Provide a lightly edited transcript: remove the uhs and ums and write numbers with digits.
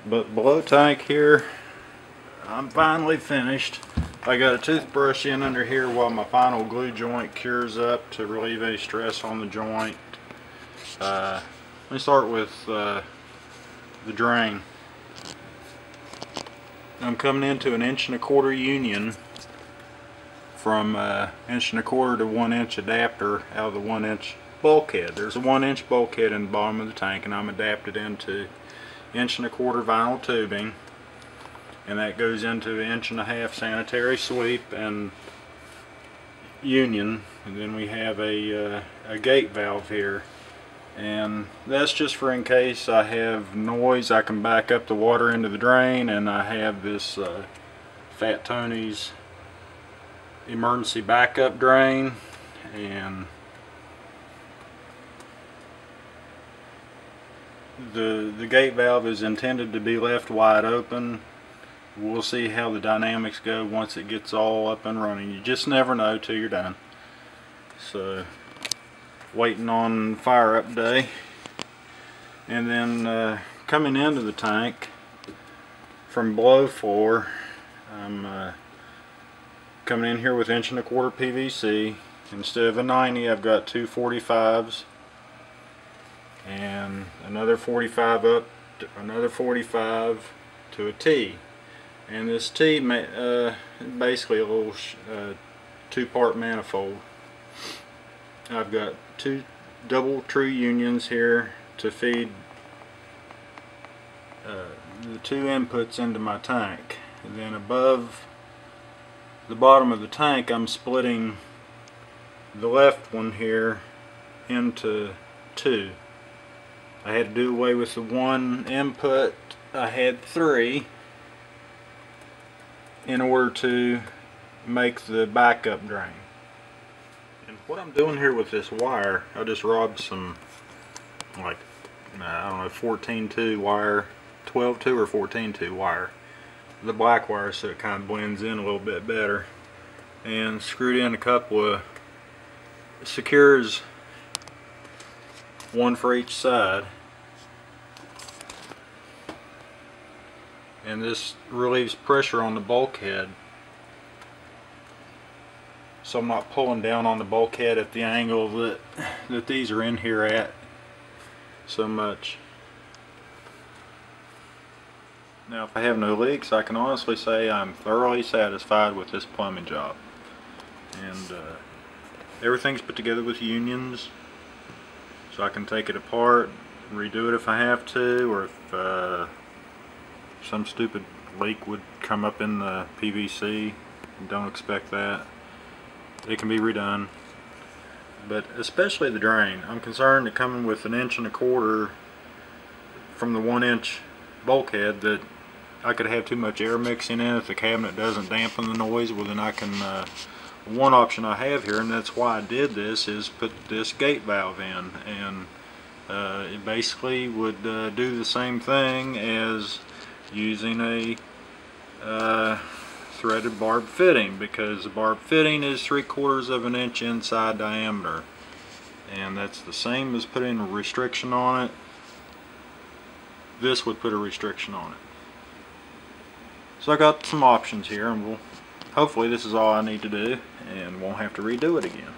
But below tank here, I'm finally finished. I got a toothbrush in under here while my final glue joint cures up to relieve any stress on the joint. Let me start with the drain. I'm coming into 1 1/4" union from 1 1/4" to 1 inch adapter out of the 1 inch bulkhead. There's a 1 inch bulkhead in the bottom of the tank, and I'm adapted into 1 1/4" vinyl tubing, and that goes into 1 1/2" sanitary sweep and union. And then we have a gate valve here, and that's just for in case I have noise, I can back up the water into the drain. And I have this Fat Tony's emergency backup drain, and the gate valve is intended to be left wide open. We'll see how the dynamics go once it gets all up and running. You just never know till you're done. So, waiting on fire up day. And then coming into the tank from below floor, I'm coming in here with 1 1/4" PVC. Instead of a 90, I've got two 45s and another 45 up, another 45 to a T. And this T basically a little two-part manifold. I've got two double true unions here to feed the two inputs into my tank. And then above the bottom of the tank, I'm splitting the left one here into two. I had to do away with the one input. I had three in order to make the backup drain. And what I'm doing here with this wire, I just robbed some, like, I don't know, 14-2 wire, 12-2 or 14-2 wire, the black wire, so it kind of blends in a little bit better, and screwed in a couple of secures, one for each side. And this relieves pressure on the bulkhead, so I'm not pulling down on the bulkhead at the angle that these are in here at so much. Now, if I have no leaks, I can honestly say I'm thoroughly satisfied with this plumbing job. And everything's put together with unions, so I can take it apart, redo it if I have to, or if some stupid leak would come up in the PVC. Don't expect that. It can be redone. But especially the drain. I'm concerned that coming with 1 1/4" from the 1 inch bulkhead, that I could have too much air mixing in. If the cabinet doesn't dampen the noise, well then I can, one option I have here, and that's why I did this, is put this gate valve in. And it basically would do the same thing as using a threaded barb fitting, because the barb fitting is 3/4 of an inch inside diameter, and that's the same as putting a restriction on it. This would put a restriction on it. So I got some options here, and hopefully this is all I need to do and won't have to redo it again.